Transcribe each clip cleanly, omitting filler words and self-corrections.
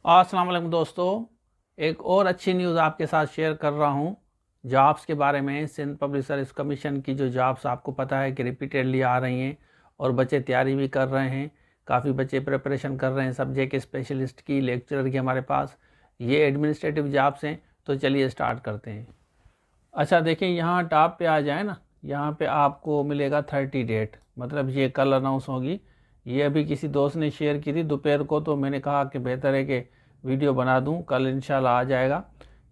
अस्सलाम वालेकुम दोस्तों, एक और अच्छी न्यूज़ आपके साथ शेयर कर रहा हूँ जॉब्स के बारे में। सिंध पब्लिक सर्विस कमीशन की जो जॉब्स आपको पता है कि रिपीटेडली आ रही हैं और बच्चे तैयारी भी कर रहे हैं। काफ़ी बच्चे प्रिपरेशन कर रहे हैं सब्जेक्ट स्पेशलिस्ट की, लेक्चरर की। हमारे पास ये एडमिनिस्ट्रेटिव जॉब्स हैं। तो चलिए स्टार्ट करते हैं। अच्छा देखिए, यहाँ टॉप पे आ जाए ना, यहाँ पे आपको मिलेगा 30 डेट, मतलब ये कल अनाउंस होगी। ये अभी किसी दोस्त ने शेयर की थी दोपहर को, तो मैंने कहा कि बेहतर है कि वीडियो बना दूं, कल इंशाल्लाह आ जाएगा।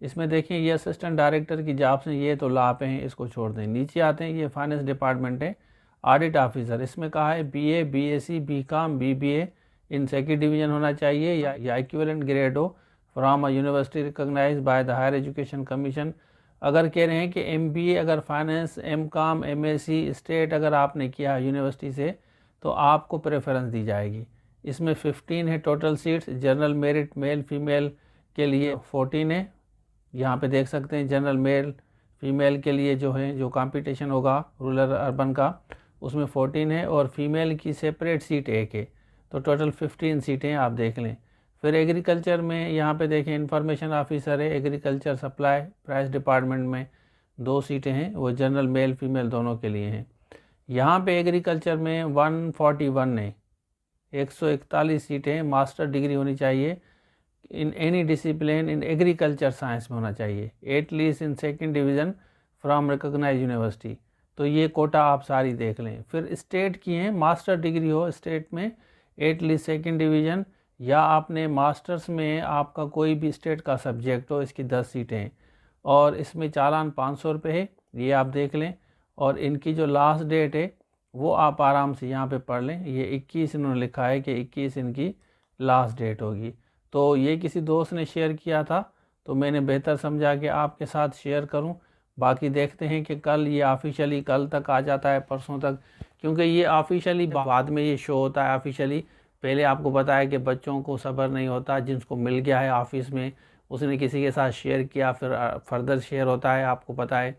इसमें देखिए ये असिस्टेंट डायरेक्टर की जॉब्स हैं, ये तो ला पे हैं, इसको छोड़ दें। नीचे आते हैं, ये फाइनेंस डिपार्टमेंट है। ऑडिट ऑफिसर, इसमें कहा है BA BSc BCom BBA in second division होना चाहिए या इक्विवेलेंट ग्रेड हो from a university recognized by the higher education commission. अगर कह रहे हैं कि MBA, अगर फाइनेंस, MCom MSc स्टेट अगर आपने किया यूनिवर्सिटी से, तो आपको प्रेफरेंस दी जाएगी। इसमें 15 है total seats. General merit male female के लिए 14 है। यहाँ पे देख सकते हैं जनरल मेल फीमेल के लिए जो है, जो कंपटीशन होगा रूरल अर्बन का, उसमें 14 है और फीमेल की सेपरेट सीट एक है। तो टोटल 15 सीटें आप देख लें। फिर एग्रीकल्चर में यहाँ पे देखें, इंफॉर्मेशन ऑफिसर है। एग्रीकल्चर सप्लाई प्राइस डिपार्टमेंट में 2 सीटें हैं, वो जनरल मेल फीमेल दोनों के लिए हैं। यहाँ पे एग्रीकल्चर में 141 है, 141 सीटें। मास्टर डिग्री होनी चाहिए in any discipline in agriculture science में होना चाहिए, at least in second division from recognize university. तो ये कोटा आप सारी देख लें। फिर स्टेट की हैं, मास्टर डिग्री हो स्टेट में, एटलीस्ट सेकंड डिवीज़न, या आपने मास्टर्स में आपका कोई भी स्टेट का सब्जेक्ट हो। इसकी 10 सीटें हैं और इसमें चालान 500 रुपये है, ये आप देख लें। और इनकी जो लास्ट डेट है वो आप आराम से यहाँ पे पढ़ लें। ये 21 इन्होंने लिखा है कि 21 इनकी लास्ट डेट होगी। तो ये किसी दोस्त ने शेयर किया था, तो मैंने बेहतर समझा कि आपके साथ शेयर करूं। बाकी देखते हैं कि कल ये ऑफिशियली कल तक आ जाता है, परसों तक, क्योंकि ये ऑफिशियली बाद में ये शो होता है ऑफिशियली। पहले आपको बताया कि बच्चों को सब्र नहीं होता, जिसको मिल गया है ऑफिस में उसने किसी के साथ शेयर किया, फिर फर्दर शेयर होता है, आपको पता है।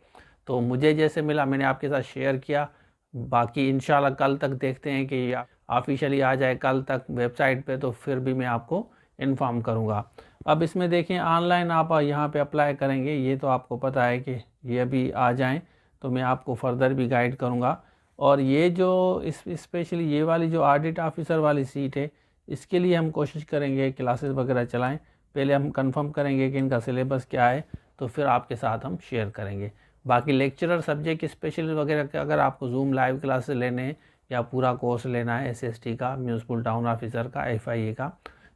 तो मुझे जैसे मिला मैंने आपके साथ शेयर किया। बाकी इंशाल्लाह कल तक देखते हैं कि ऑफिशियली आ जाए कल तक वेबसाइट पे, तो फिर भी मैं आपको इन्फॉर्म करूंगा। अब इसमें देखें, ऑनलाइन आप यहाँ पे अप्लाई करेंगे, ये तो आपको पता है कि ये अभी आ जाएं तो मैं आपको फर्दर भी गाइड करूँगा। और ये जो स्पेशली ये वाली जो ऑडिट ऑफिसर वाली सीट है, इसके लिए हम कोशिश करेंगे क्लासेस वगैरह चलाएँ। पहले हम कंफर्म करेंगे कि इनका सिलेबस क्या है, तो फिर आपके साथ हम शेयर करेंगे। बाकी लेक्चरर सब्जेक्ट स्पेशल वगैरह के अगर आपको जूम लाइव क्लासेस लेने हैं या पूरा कोर्स लेना है SST का, म्यूनसिपल टाउन ऑफिसर का, FIA का,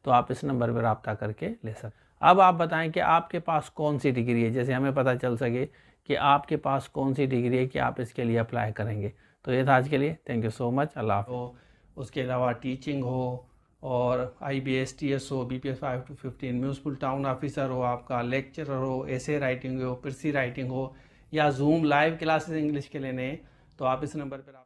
तो आप इस नंबर पर रब्ता करके ले सकते। अब आप बताएं कि आपके पास कौन सी डिग्री है, जैसे हमें पता चल सके कि आपके पास कौन सी डिग्री है कि आप इसके लिए अप्लाई करेंगे। तो ये था आज के लिए। Thank you so much. अल्लाह हाफ़िज़। तो उसके अलावा टीचिंग हो और IBS TS हो, BPS 5 to 15, municipal town officer हो, आपका लेक्चरर हो, एसे राइटिंग हो, पिरसी राइटिंग हो, या जूम लाइव क्लासेस इंग्लिश के लेने, तो आप इस नंबर पर आप